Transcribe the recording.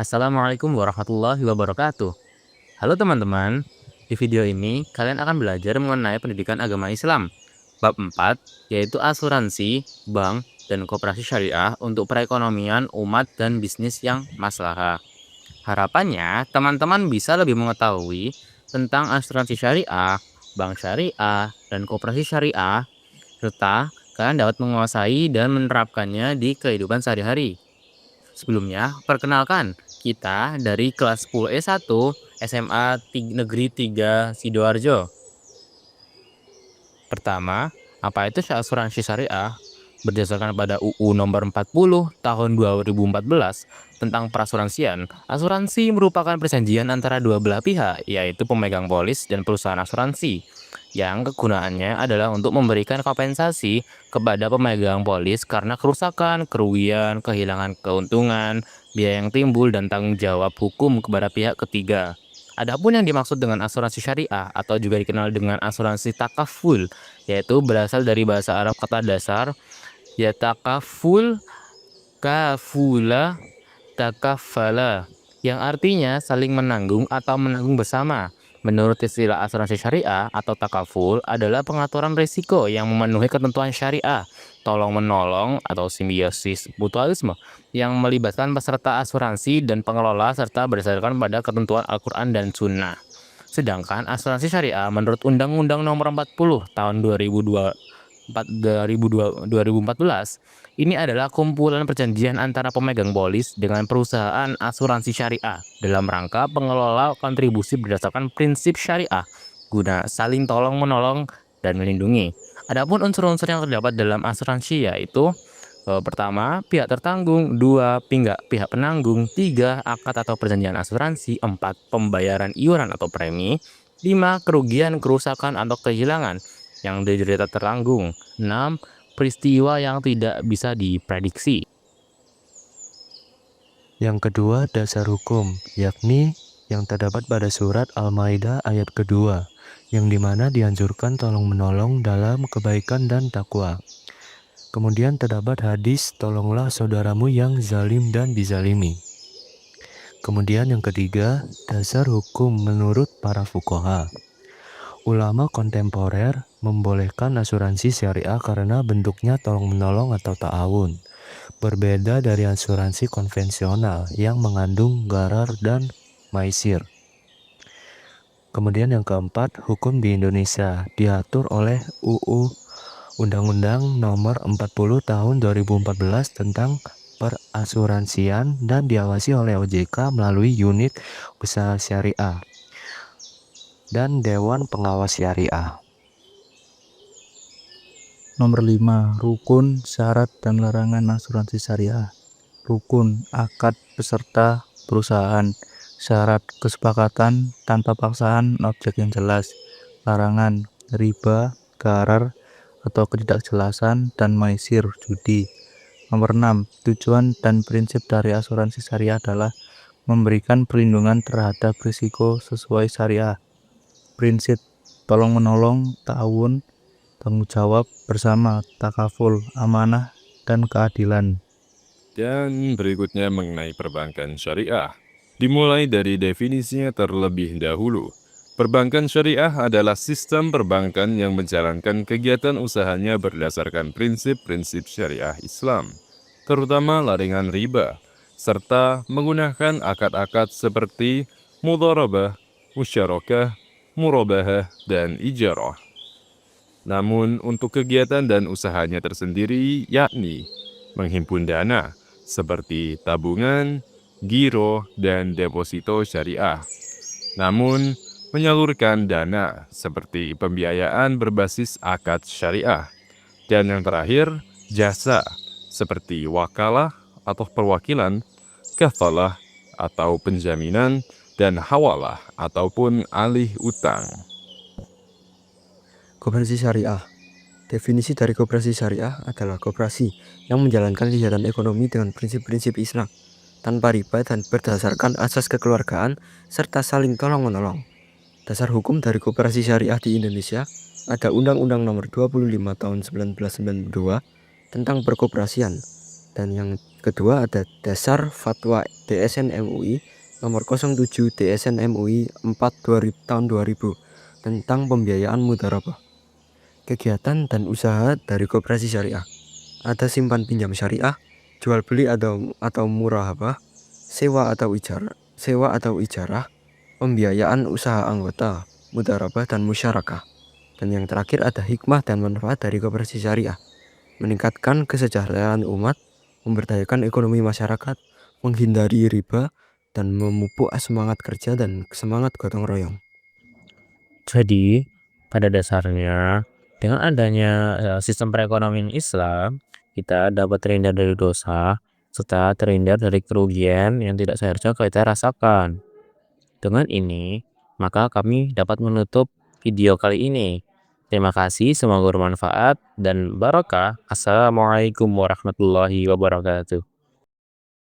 Assalamualaikum warahmatullahi wabarakatuh. Halo teman-teman, di video ini kalian akan belajar mengenai pendidikan agama Islam. Bab 4, yaitu asuransi, bank, dan koperasi syariah untuk perekonomian umat dan bisnis yang maslahah. Harapannya, teman-teman bisa lebih mengetahui tentang asuransi syariah, bank syariah, dan koperasi syariah, serta kalian dapat menguasai dan menerapkannya di kehidupan sehari-hari. Sebelumnya, perkenalkan, kita dari kelas 10 E1 SMA Negeri 3 Sidoarjo. Pertama, apa itu asuransi syariah? Berdasarkan pada UU nomor 40 tahun 2014 tentang perasuransian, asuransi merupakan perjanjian antara dua belah pihak, yaitu pemegang polis dan perusahaan asuransi, yang kegunaannya adalah untuk memberikan kompensasi kepada pemegang polis karena kerusakan, kerugian, kehilangan keuntungan, biaya yang timbul, dan tanggung jawab hukum kepada pihak ketiga. Adapun yang dimaksud dengan asuransi syariah atau juga dikenal dengan asuransi takaful, yaitu berasal dari bahasa Arab kata dasar yatakaful, kafula, takafala, yang artinya saling menanggung atau menanggung bersama. Menurut istilah asuransi syariah atau takaful adalah pengaturan risiko yang memenuhi ketentuan syariah, tolong-menolong atau simbiosis mutualisme yang melibatkan peserta asuransi dan pengelola serta berdasarkan pada ketentuan Al-Quran dan Sunnah. Sedangkan asuransi syariah menurut Undang-Undang Nomor 40 Tahun 2014 ini adalah kumpulan perjanjian antara pemegang polis dengan perusahaan asuransi syariah dalam rangka pengelola kontribusi berdasarkan prinsip syariah guna saling tolong-menolong dan melindungi. Adapun unsur-unsur yang terdapat dalam asuransi yaitu pertama, pihak tertanggung, dua, pihak penanggung, tiga, akad atau perjanjian asuransi, empat, pembayaran iuran atau premi, lima, kerugian, kerusakan, atau kehilangan yang diderita tertanggung, enam, peristiwa yang tidak bisa diprediksi. Yang kedua, dasar hukum, yakni yang terdapat pada surat Al-Maidah ayat kedua, yang dimana dianjurkan tolong-menolong dalam kebaikan dan takwa. Kemudian terdapat hadis, tolonglah saudaramu yang zalim dan dizalimi. Kemudian yang ketiga, dasar hukum menurut para fuqaha. Ulama kontemporer membolehkan asuransi syariah karena bentuknya tolong-menolong atau ta'awun. Berbeda dari asuransi konvensional yang mengandung gharar dan maisir. Kemudian yang keempat, hukum di Indonesia diatur oleh UU Undang-Undang Nomor 40 Tahun 2014 tentang perasuransian dan diawasi oleh OJK melalui unit usaha syariah dan Dewan Pengawas Syariah. Nomor 5. Rukun, syarat, dan larangan asuransi syariah. Rukun, akad peserta perusahaan. Syarat, kesepakatan tanpa paksaan objek yang jelas. Larangan, riba, gharar, atau ketidakjelasan, dan maisir, judi. Nomor 6. Tujuan dan prinsip dari asuransi syariah adalah memberikan perlindungan terhadap risiko sesuai syariah. Prinsip, tolong-menolong, ta'awun, tanggung jawab bersama, takaful, amanah, dan keadilan. Dan berikutnya mengenai perbankan syariah. Dimulai dari definisinya terlebih dahulu. Perbankan syariah adalah sistem perbankan yang menjalankan kegiatan usahanya berdasarkan prinsip-prinsip syariah Islam, terutama larangan riba, serta menggunakan akad-akad seperti mudharabah, musyarakah, murabahah, dan ijarah. Namun untuk kegiatan dan usahanya tersendiri yakni menghimpun dana seperti tabungan, giro, dan deposito syariah. Namun menyalurkan dana seperti pembiayaan berbasis akad syariah. Dan yang terakhir, jasa seperti wakalah atau perwakilan, kafalah atau penjaminan, dan hawalah ataupun alih utang. Koperasi syariah. Definisi dari koperasi syariah adalah koperasi yang menjalankan kegiatan ekonomi dengan prinsip-prinsip Islam, tanpa riba dan berdasarkan asas kekeluargaan serta saling tolong-menolong. Dasar hukum dari koperasi syariah di Indonesia ada Undang-Undang Nomor 25 Tahun 1992 tentang perkoperasian, dan yang Kedua ada dasar fatwa DSN MUI nomor 07 DSN MUI 4 tahun 2000 tentang pembiayaan mudharabah. Kegiatan dan usaha dari koperasi syariah. Ada simpan pinjam syariah, jual beli atau murahabah, sewa atau ijarah, pembiayaan usaha anggota, mudharabah dan musyarakah. Dan yang terakhir ada hikmah dan manfaat dari koperasi syariah. Meningkatkan kesejahteraan umat, memberdayakan ekonomi masyarakat, menghindari riba, dan memupuk semangat kerja dan semangat gotong royong. Jadi, pada dasarnya, dengan adanya sistem perekonomian Islam, kita dapat terhindar dari dosa, serta terhindar dari kerugian yang tidak seharusnya kita rasakan. Dengan ini, maka kami dapat menutup video kali ini. Terima kasih, semoga bermanfaat dan barokah. Assalamualaikum warahmatullahi wabarakatuh.